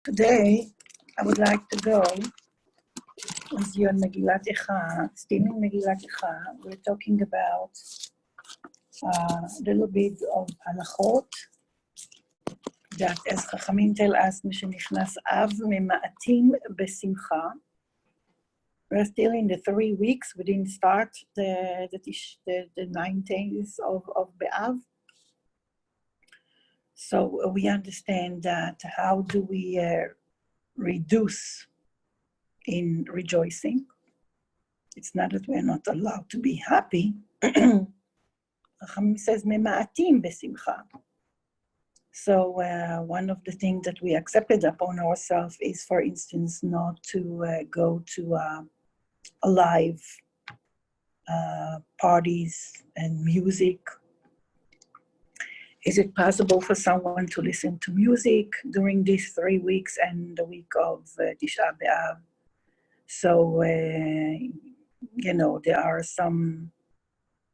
Today, I would like to go with you on Megilat Ekha. Still in Megilat Ekha, we're talking about a little bit of halachot that, as Chachamim tell us, משנכנס אב ממעטים בשמחה. We're still in the 3 weeks. We didn't start the 9 days of Be'av. So we understand that how do we reduce in rejoicing. It's not that we're not allowed to be happy. Chachamim says, mema'atim besimcha. So one of the things that we accepted upon ourselves is, for instance, not to go to live parties and music. Is it possible for someone to listen to music during these 3 weeks and the week of Tisha B'Av? So, there are some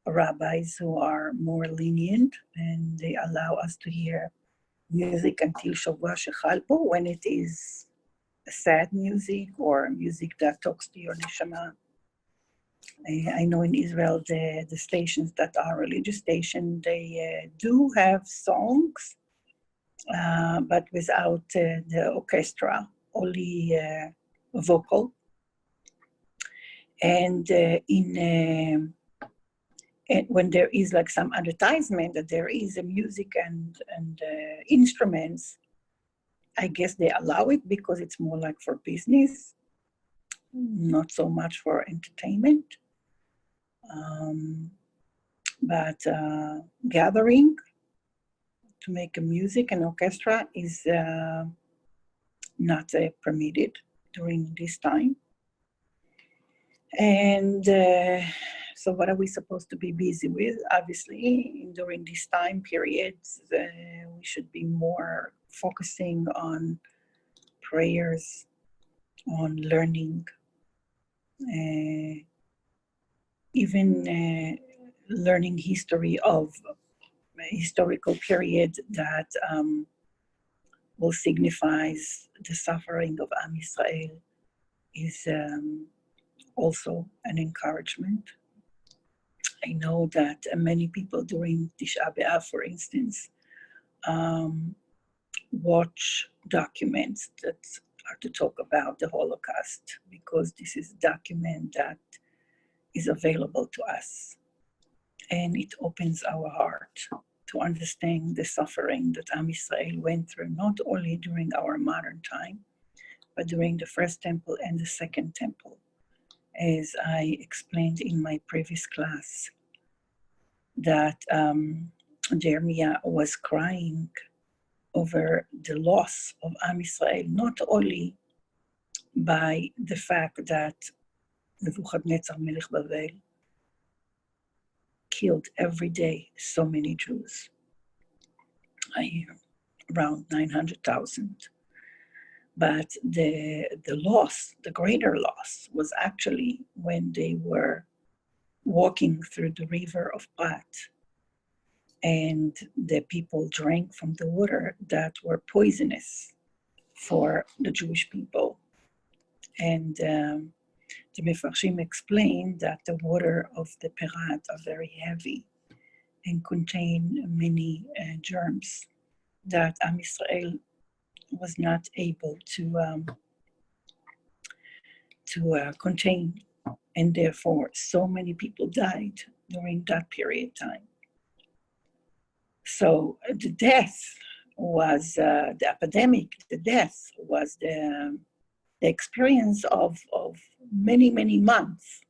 rabbis who are more lenient and they allow us to hear music until Shavua Shechal Bo, when it is sad music or music that talks to your neshama. I know in Israel, the stations that are religious stations, they do have songs, but without the orchestra, only vocal. And when there is like some advertisement that there is a music and instruments, I guess they allow it because it's more like for business, not so much for entertainment. But gathering to make a music and orchestra is not permitted during this time. And so what are we supposed to be busy with? Obviously, during this time periods, we should be more focusing on prayers, on learning, even learning history of historical period that will signify the suffering of Am Yisrael is also an encouragement. I know that many people during Tisha B'Av, for instance, watch documents that are to talk about the Holocaust, because this is a document that is available to us. And it opens our heart to understand the suffering that Am Yisrael went through, not only during our modern time, but during the first temple and the second temple. As I explained in my previous class, that Jeremiah was crying over the loss of Am Yisrael, not only by the fact that Nebuchadnezzar Melech Bavel killed every day so many Jews, around 900,000. But the loss, the greater loss, was actually when they were walking through the river of Prat, and the people drank from the water that were poisonous for the Jewish people. And the Mefarshim explained that the water of the Perat are very heavy and contain many germs that Am Yisrael was not able to contain, and therefore so many people died during that period of time. So the death was the epidemic. The death was the experience of many, many months.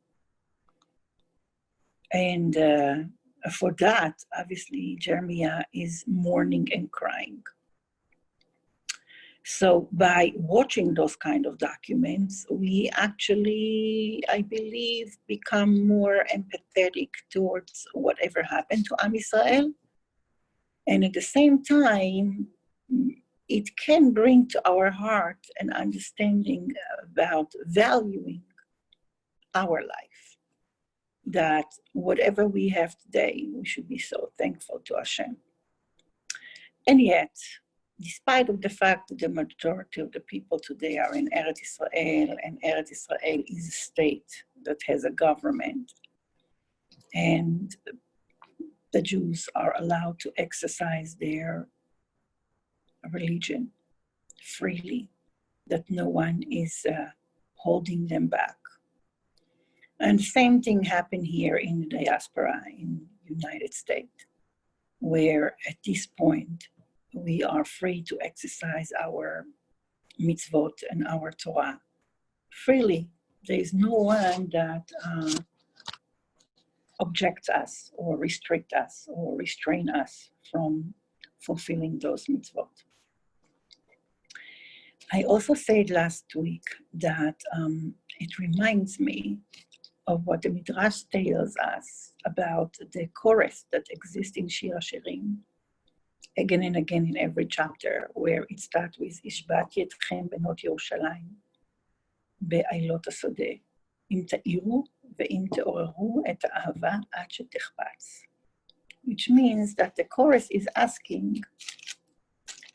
And for that, obviously, Jeremiah is mourning and crying. So by watching those kind of documents, we actually, I believe, become more empathetic towards whatever happened to Am Yisrael. And at the same time, it can bring to our heart an understanding about valuing our life. That whatever we have today, we should be so thankful to Hashem. And yet, despite of the fact that the majority of the people today are in Eretz Israel, and Eretz Israel is a state that has a government, and the Jews are allowed to exercise their religion freely, that no one is holding them back. And same thing happened here in the diaspora in the United States, where at this point we are free to exercise our mitzvot and our Torah freely. There is no one that objects us or restrict us or restrain us from fulfilling those mitzvot. I also said last week that it reminds me of what the Midrash tells us about the chorus that exists in Shir HaShirim, again and again in every chapter, where it starts with Ishbati etchem benot Yerushalayim be'ailot hasodeh, im ta'iru ve'im te'oreru et ha'ava ad shetechbatz. Which means that the chorus is asking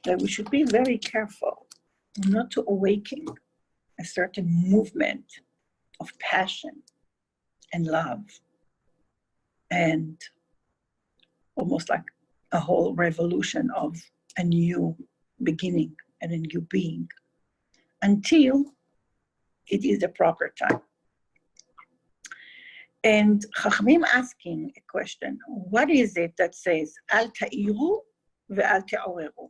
that we should be very careful not to awaken a certain movement of passion and love, and almost like a whole revolution of a new beginning and a new being, until it is the proper time. And Chachamim asking a question, what is it that says, Al ta'iru ve'al te'oreru?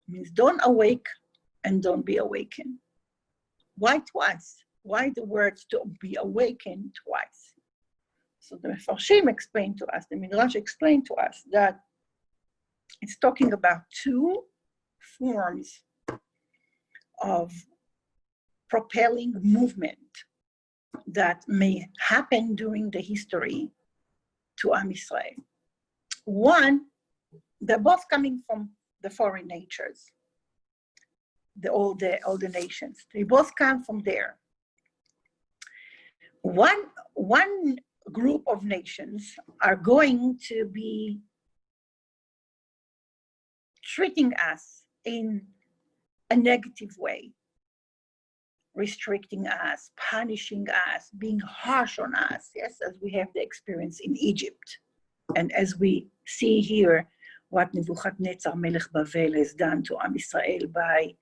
Means don't awake and don't be awakened. Why twice? Why the words to be awakened twice? So the Mefarshim explained to us, the Midrash explained to us that it's talking about two forms of propelling movement that may happen during the history to Am Yisrael. One, they're both coming from the foreign natures, all the nations. They both come from there. One group of nations are going to be treating us in a negative way, restricting us, punishing us, being harsh on us, yes, as we have the experience in Egypt. And as we see here, what Nebuchadnezzar Melech Bavel has done to Am Yisrael by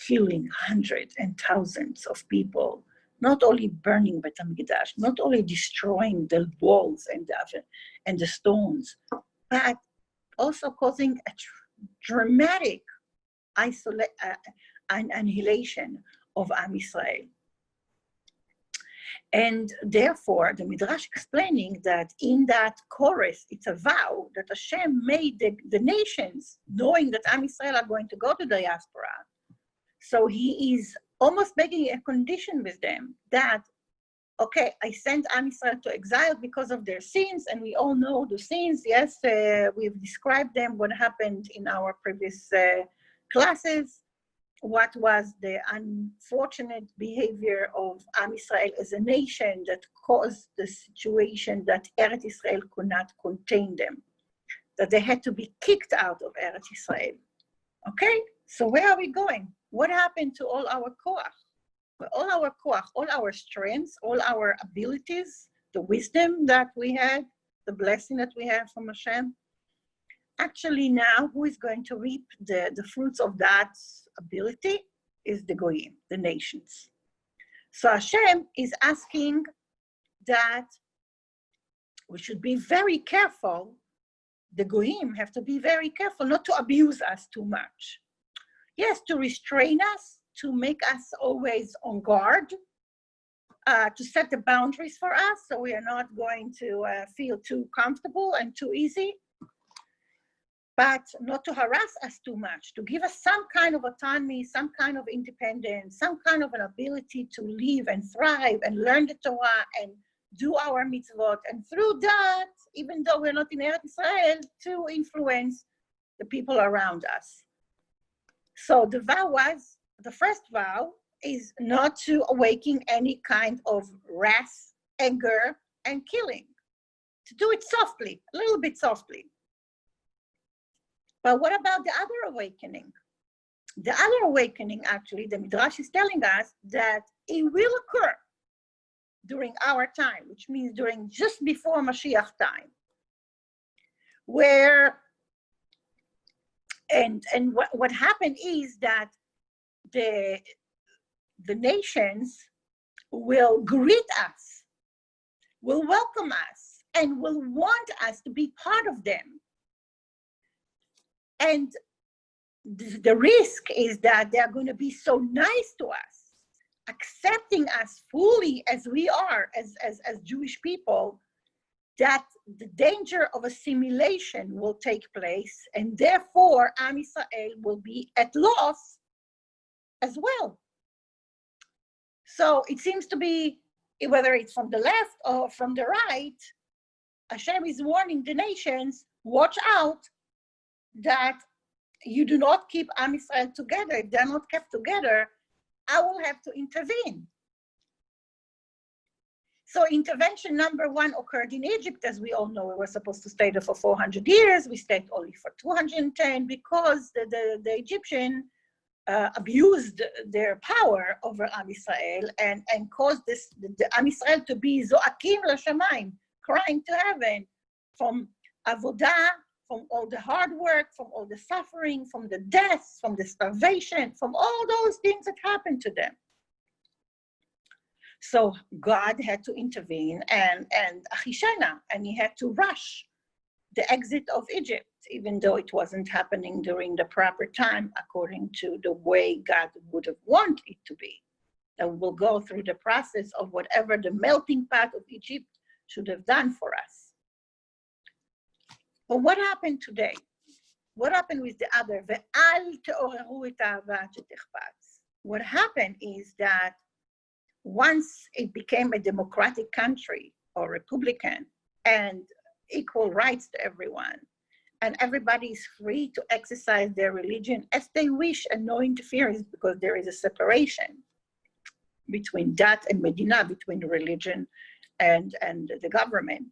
killing hundreds and thousands of people, not only burning Bet HaMikdash, not only destroying the walls and the stones, but also causing a dramatic annihilation of Am Yisrael. And therefore, the Midrash explaining that in that chorus, it's a vow that Hashem made the nations, knowing that Am Yisrael are going to go to the diaspora. So he is almost making a condition with them that, okay, I sent Am Yisrael to exile because of their sins, and we all know the sins. Yes, we've described them, what happened in our previous classes. What was the unfortunate behavior of Am Yisrael as a nation that caused the situation that Eretz Israel could not contain them, that they had to be kicked out of Eretz Israel. Okay, so where are we going? What happened to all our koach? All our koach, all our strengths, all our abilities, the wisdom that we had, the blessing that we had from Hashem? Actually now, who is going to reap the fruits of that ability is the Goyim, the nations. So Hashem is asking that we should be very careful. The Goyim have to be very careful not to abuse us too much. Yes, to restrain us, to make us always on guard, to set the boundaries for us so we are not going to feel too comfortable and too easy, but not to harass us too much, to give us some kind of autonomy, some kind of independence, some kind of an ability to live and thrive and learn the Torah and do our mitzvot. And through that, even though we're not in Eretz Israel, to influence the people around us. So the vow was, the first vow is not to awaken any kind of wrath, anger, and killing. To do it softly, a little bit softly. But what about the other awakening? The other awakening, actually, the Midrash is telling us that it will occur during our time, which means during just before Mashiach time, where, and what happened is that the nations will greet us, will welcome us, and will want us to be part of them. And the risk is that they're going to be so nice to us, accepting us fully as we are, as Jewish people, that the danger of assimilation will take place, and therefore Am Yisrael will be at loss as well. So it seems to be, whether it's from the left or from the right, Hashem is warning the nations, watch out that you do not keep Am Yisrael together. If they're not kept together, I will have to intervene. So intervention number one occurred in Egypt, as we all know. We were supposed to stay there for 400 years. We stayed only for 210 because the Egyptian abused their power over Am Yisrael and caused the Am Yisrael to be zoakim l'shamayim, crying to heaven, from avodah, from all the hard work, from all the suffering, from the deaths, from the starvation, from all those things that happened to them. So God had to intervene and Achishena, and he had to rush the exit of Egypt, even though it wasn't happening during the proper time, according to the way God would have wanted it to be. And we'll go through the process of whatever the melting pot of Egypt should have done for us. But what happened today? What happened with the other? What happened is that once it became a democratic country or Republican and equal rights to everyone, and everybody is free to exercise their religion as they wish and no interference, because there is a separation between dat and medina, between religion and the government.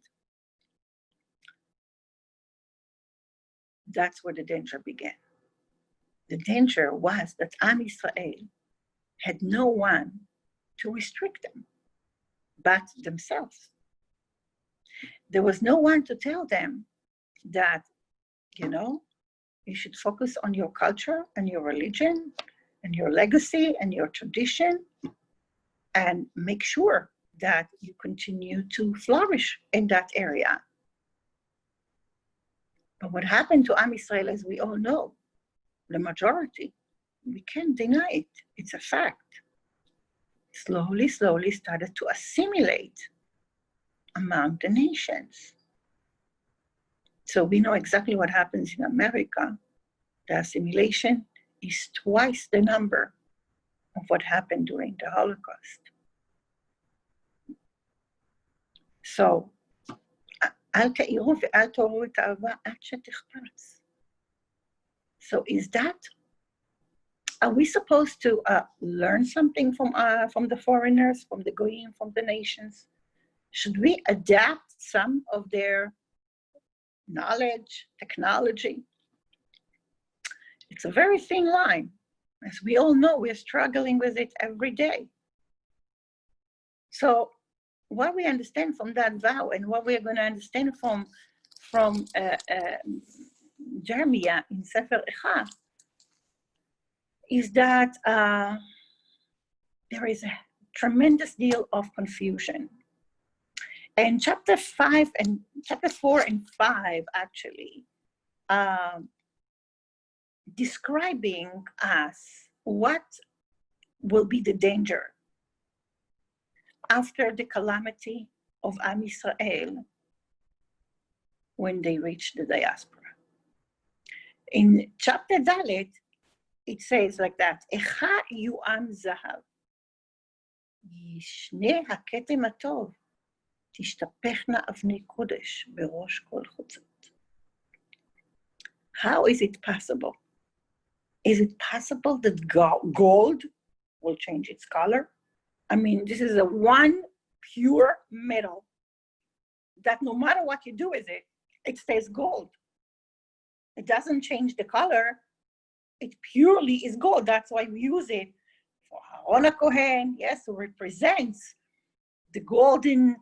That's where the danger began. The danger was that Am Yisrael had no one to restrict them but themselves. There was no one to tell them that, you know, you should focus on your culture and your religion and your legacy and your tradition and make sure that you continue to flourish in that area. But what happened to Am Yisrael, as we all know, the majority, we can't deny it, it's a fact, slowly started to assimilate among the nations. So we know exactly what happens in America. The assimilation is twice the number of what happened during the Holocaust. So, so is that, are we supposed to learn something from the foreigners, from the goyim, from the nations? Should we adapt some of their knowledge, technology? It's a very thin line. As we all know, we're struggling with it every day. So what we understand from that vow and what we're going to understand from Jeremiah in Sefer Ekha is that there is a tremendous deal of confusion. And chapter 4 and 5 actually describing us what will be the danger after the calamity of Am Yisrael when they reach the diaspora. In chapter Dalet, it says like that, Echa yu'am zahav, yishne haketem atov, tishtapechna avnei kodesh berosh kol chutzot. How is it possible? Is it possible that gold will change its color? I mean, this is a one pure metal that no matter what you do with it, it stays gold. It doesn't change the color It purely is gold. That's why we use it for Aaron Kohen, yes, who represents the golden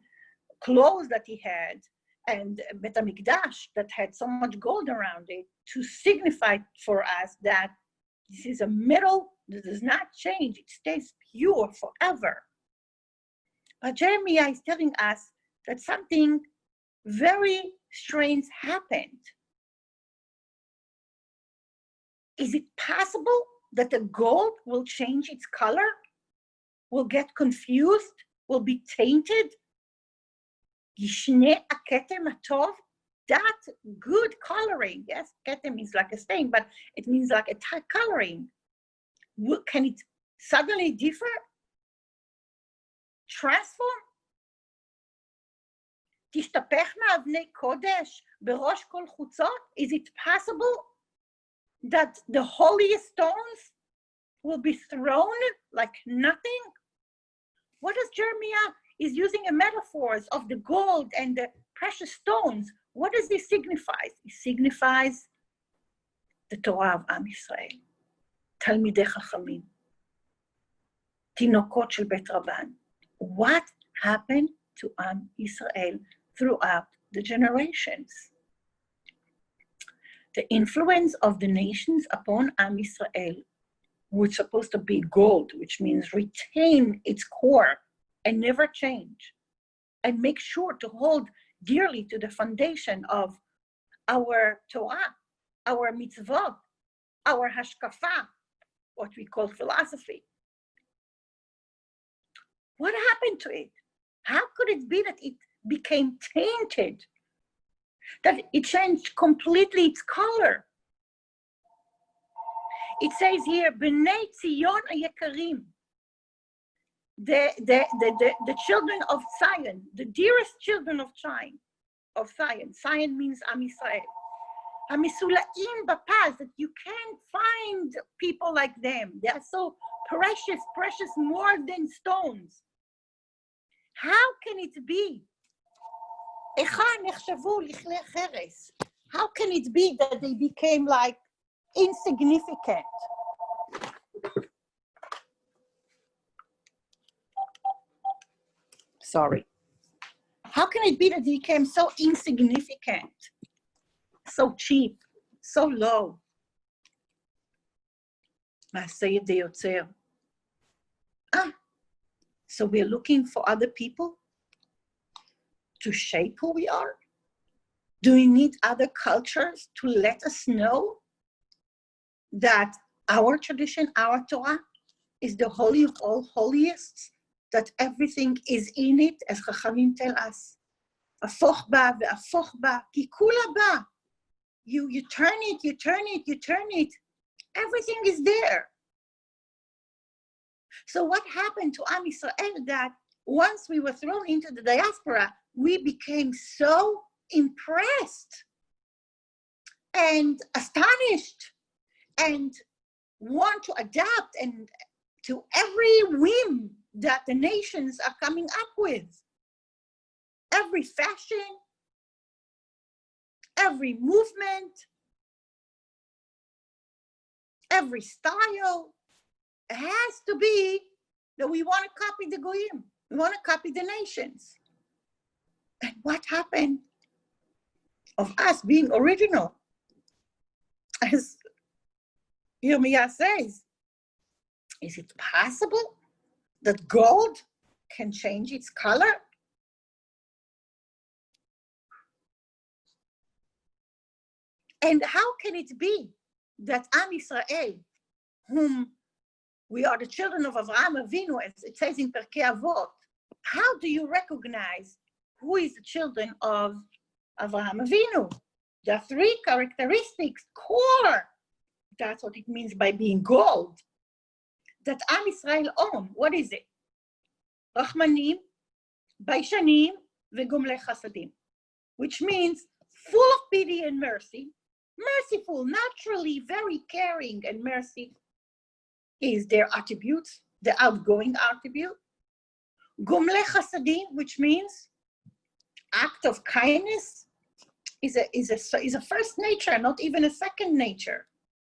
clothes that he had, and Bet HaMikdash that had so much gold around it, to signify for us that this is a metal that does not change. It stays pure forever. But Jeremiah is telling us that something very strange happened. Is it possible that the gold will change its color, will get confused, will be tainted? Yishne aketem atov, that good coloring, yes, ketem means like a stain, but it means like a tight coloring. Can it suddenly differ? Transform? תשתפך מאבני קודש בראש כל חוצות? Is it possible that the holiest stones will be thrown like nothing? What does Jeremiah is using a metaphors of the gold and the precious stones? What does this signify? It signifies the Torah of Am Yisrael, תלמידי חכמים, תינוקות של בית רבן. What happened to Am Yisrael throughout the generations? The influence of the nations upon Am Yisrael was supposed to be gold, which means retain its core and never change, and make sure to hold dearly to the foundation of our Torah, our mitzvot, our hashkafa, what we call philosophy. What happened to it? How could it be that it became tainted, that it changed completely its color? It says here, B'nai Tzion Ayekarim, the children of Zion, the dearest children of Zion. Zion means Am Yisrael. Hamisulaim bapaz, that you can't find people like them. They are so precious, precious more than stones. How can it be? How can it be that they became like insignificant? Sorry. How can it be that they became so insignificant, so cheap, so low? So we're looking for other people to shape who we are? Do we need other cultures to let us know that our tradition, our Torah, is the holy of all holiest, that everything is in it, as Chachamim tell us? Afoch ba ve'afoch ba, ki kula ba. You turn it, you turn it, you turn it. Everything is there. So what happened to Am Yisrael that once we were thrown into the diaspora, we became so impressed and astonished and want to adapt and to every whim that the nations are coming up with. Every fashion, every movement, every style, it has to be that we want to copy the goyim. We want to copy the nations. And what happened of us being original? As Yirmiyah says, is it possible that gold can change its color? And how can it be that Am Yisrael, whom we are the children of Avraham Avinu, as it says in Perkei Avot, how do you recognize who is the children of Avraham Avinu? There are three characteristics, core. That's what it means by being gold, that Am Yisrael own. What is it? Rachmanim, Baishanim, Vegomlei Chasadim, which means full of pity and mercy, merciful, naturally very caring and mercy is their attributes, the outgoing attribute. Gomlei Chasadim, which means act of kindness, is a first nature, not even a second nature.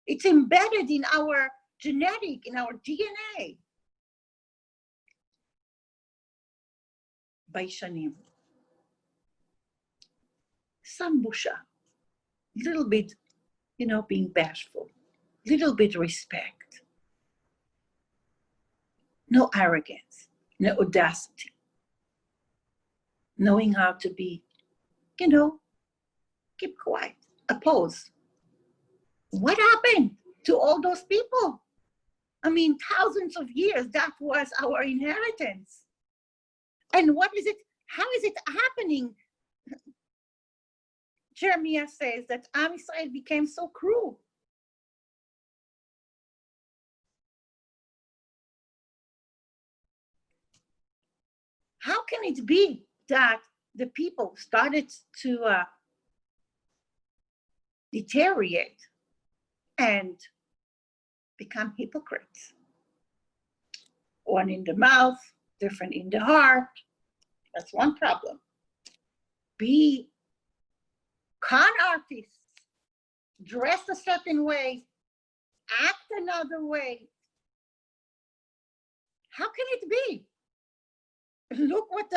It's embedded in our genetic, in our DNA. Baishanim. Some busha. Little bit, being bashful. Little bit respect. No arrogance. No audacity. Knowing how to be, keep quiet. Oppose. What happened to all those people? I mean, thousands of years, that was our inheritance. And what is it? How is it happening? Jeremiah says that Am Yisrael became so cruel. How can it be that the people started to deteriorate and become hypocrites? One in the mouth, different in the heart. That's one problem. Be con artists, dress a certain way, act another way. How can it be? Look what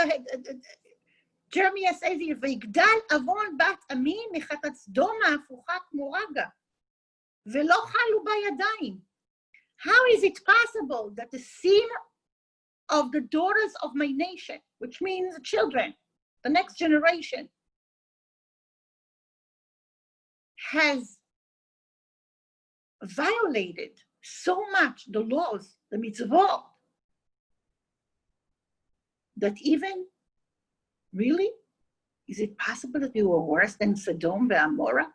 Jeremiah says here, ויגדל עוון בת עמי מחטאת סדום ההפוכה כמו רגע, ולא חלו בידיים. How is it possible that the sin of the daughters of my nation, which means the children, the next generation, has violated so much the laws, the mitzvot, that even, really, is it possible that we were worse than Sodom and Gomorrah?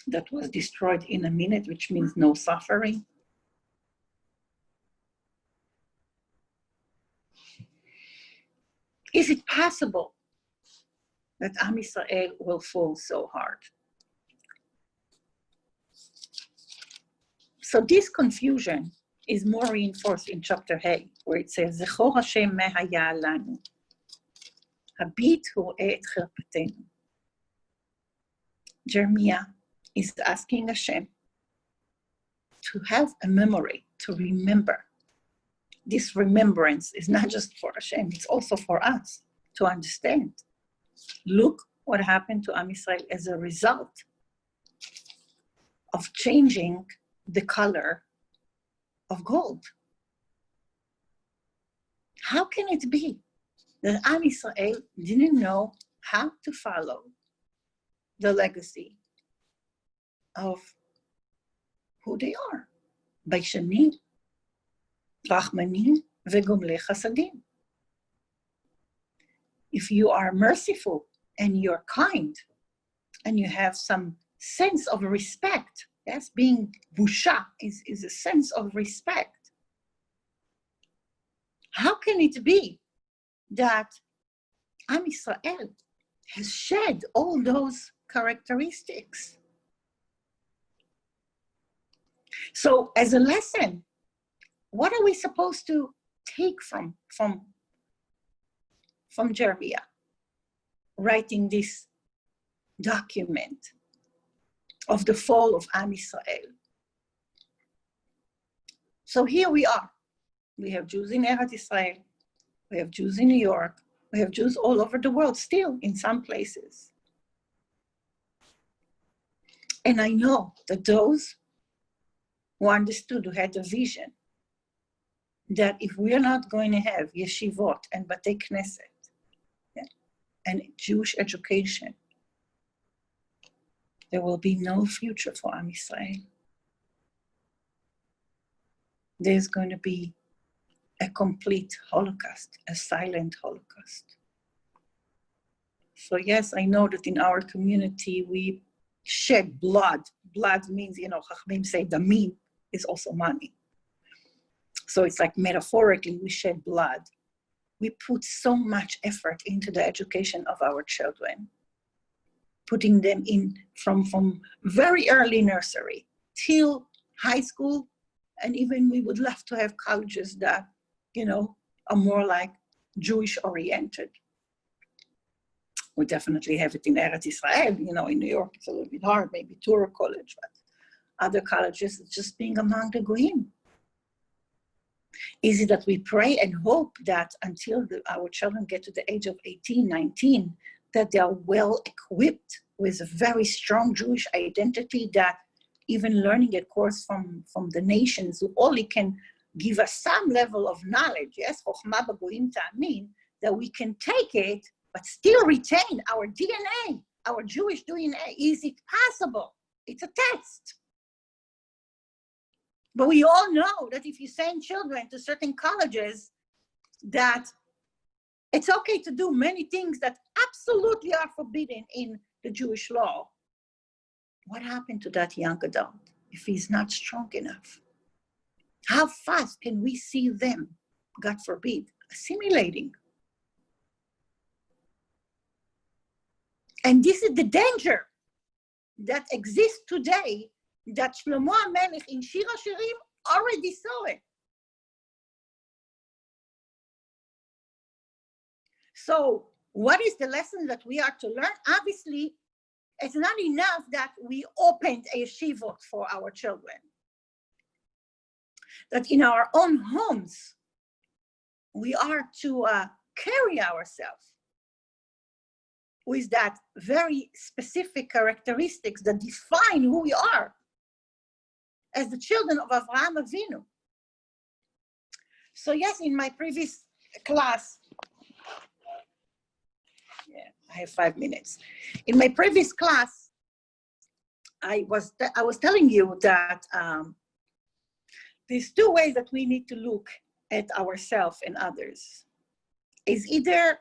That was destroyed in a minute, which means no suffering. Is it possible that Am Yisrael will fall so hard? So this confusion is more reinforced in chapter Hey, where it says, Zechor Hashem me haya lanu, habit ro'eh et chirpatenu. Jeremiah is asking Hashem to have a memory, to remember. This remembrance is not just for Hashem, it's also for us to understand. Look what happened to Am Yisrael as a result of changing the color of gold. How can it be that Am Yisrael didn't know how to follow the legacy of who they are? Baishanim, Rachmanim, Vegomlei Chasadim. If you are merciful and you're kind and you have some sense of respect, yes, being busha is a sense of respect. How can it be that Am Yisrael has shed all those characteristics? So as a lesson, what are we supposed to take from Jeremiah writing this document of the fall of Am Yisrael? So here we are. We have Jews in Eretz Israel. We have Jews in New York. We have Jews all over the world, still in some places. And I know that those who understood, who had a vision, that if we are not going to have yeshivot and batei knesset, yeah, and Jewish education, there will be no future for Am Yisrael. There's going to be a complete Holocaust, a silent Holocaust. So yes, I know that in our community we shed blood. Blood means, Chachamim say damim is also money. So it's like metaphorically we shed blood. We put so much effort into the education of our children, putting them in from very early nursery till high school, and even we would love to have colleges that, are more like Jewish oriented. We definitely have it in Eretz Israel, in New York it's a little bit hard, maybe Torah College, but other colleges, just being among the goyim. Is it that we pray and hope that until our children get to the age of 18, 19, that they are well equipped with a very strong Jewish identity, that even learning a course from the nations who only can give us some level of knowledge, yes, chokhmah b'goyim ta'amin, that we can take it, but still retain our DNA, our Jewish DNA. Is it possible? It's a test. But we all know that if you send children to certain colleges, that it's okay to do many things that absolutely are forbidden in the Jewish law. What happened to that young adult if he's not strong enough? How fast can we see them, God forbid, assimilating? And this is the danger that exists today, that Shlomo HaMelech in Shir HaShirim already saw it. So what is the lesson that we are to learn? Obviously, it's not enough that we opened a yeshivot for our children. That in our own homes, we are to carry ourselves with that very specific characteristics that define who we are as the children of Avraham Avinu. So yes, in my previous class, I have 5 minutes. In my previous class, I was telling you that there's 2 ways that we need to look at ourselves and others. Is either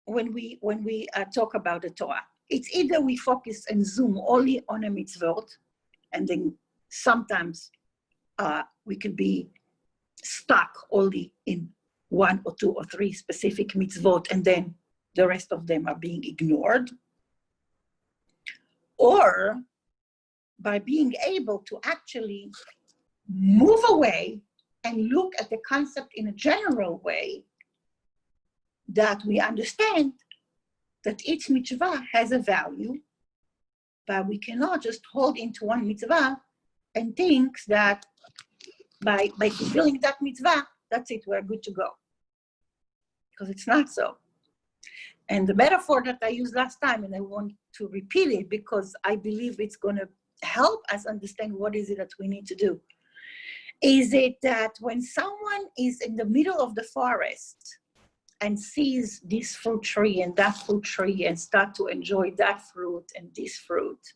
when we talk about the Torah, it's either we focus and zoom only on a mitzvot, and then sometimes we can be stuck only in 1 or 2 or 3 specific mitzvot, and then the rest of them are being ignored. Or by being able to actually move away and look at the concept in a general way, that we understand that each mitzvah has a value, but we cannot just hold into one mitzvah and think that by fulfilling that mitzvah, that's it, we're good to go. Because it's not so. And the metaphor that I used last time, and I want to repeat it because I believe it's going to help us understand what is it that we need to do. Is it that when someone is in the middle of the forest and sees this fruit tree and that fruit tree and start to enjoy that fruit and this fruit,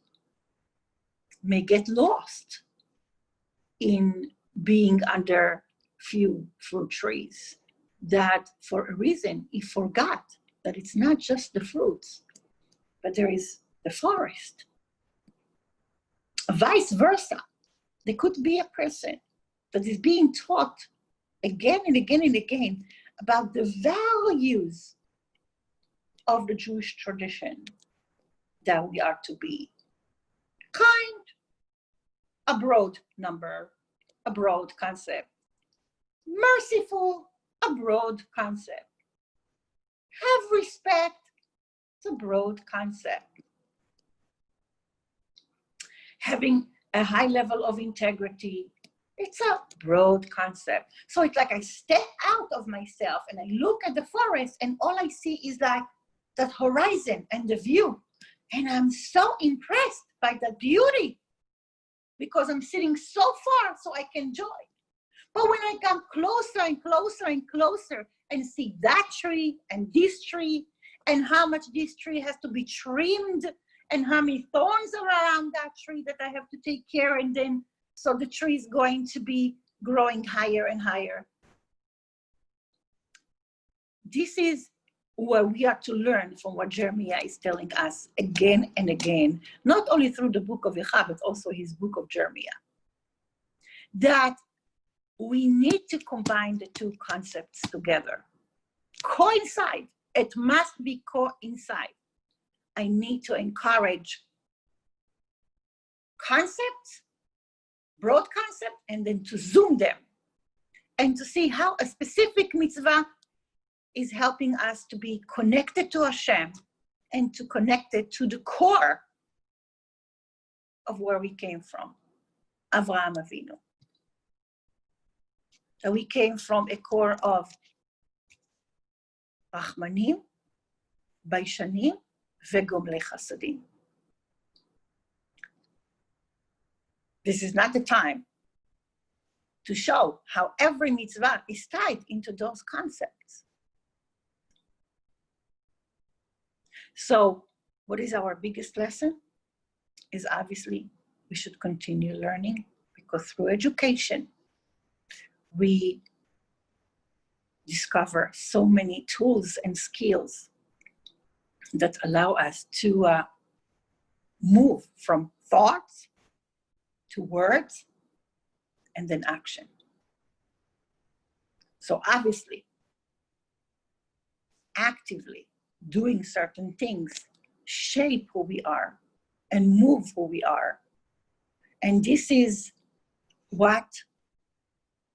may get lost in being under few fruit trees, that for a reason he forgot that it's not just the fruits, but there is the forest. Vice versa, there could be a person that is being taught again and again and again about the values of the Jewish tradition, that we are to be kind, a broad number, a broad concept, merciful, a broad concept, have respect, it's a broad concept, having a high level of integrity, it's a broad concept. So it's like I step out of myself and I look at the forest and all I see is like that horizon and the view. And I'm so impressed by that beauty because I'm sitting so far so I can enjoy. But when I come closer and closer and closer and see that tree and this tree and how much this tree has to be trimmed and how many thorns are around that tree that I have to take care, and then so the tree is going to be growing higher and higher. This is where we are to learn from what Jeremiah is telling us again and again, not only through the book of Ekha, but also his book of Jeremiah, that we need to combine the 2 concepts together. Coincide, it must be coincide. I need to encourage concepts, broad concept, and then to zoom them and to see how a specific mitzvah is helping us to be connected to Hashem and to connect it to the core of where we came from. Avraham Avinu. That we came from a core of Rachmanim, Baishanim, Vegomlei Chasadim. This is not the time to show how every mitzvah is tied into those concepts. So, what is our biggest lesson? Is obviously we should continue learning, because through education, we discover so many tools and skills that allow us to move from thoughts to words and then action. So obviously, actively doing certain things shape who we are and move who we are. And this is what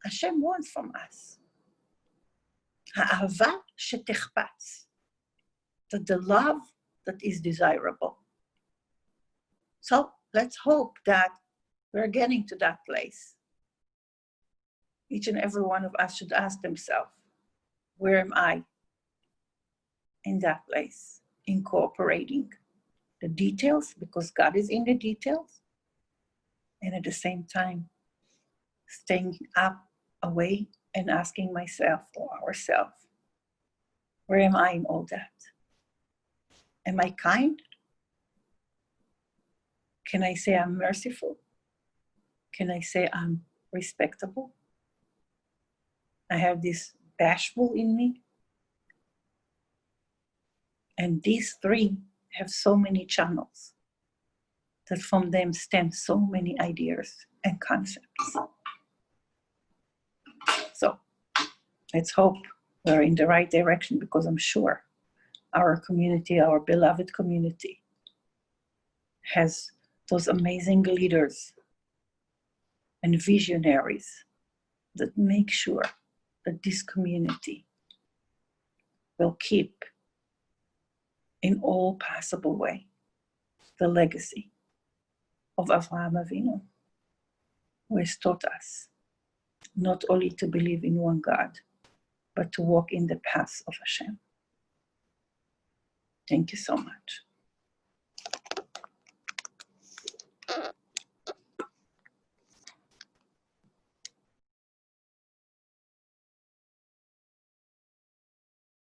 Hashem wants from us. Ha'ava shetechpatz, that the love that is desirable. So let's hope that we're getting to that place. Each and every one of us should ask themselves, where am I in that place? Incorporating the details, because God is in the details, and at the same time, staying up, away, and asking myself or ourselves, where am I in all that? Am I kind? Can I say I'm merciful? Can I say I'm respectable? I have this bashful in me. And these three have so many channels that from them stem so many ideas and concepts. So let's hope we're in the right direction, because I'm sure our community, our beloved community, has those amazing leaders and visionaries that make sure that this community will keep in all possible way the legacy of Avraham Avinu, who has taught us not only to believe in one God, but to walk in the path of Hashem. Thank you so much.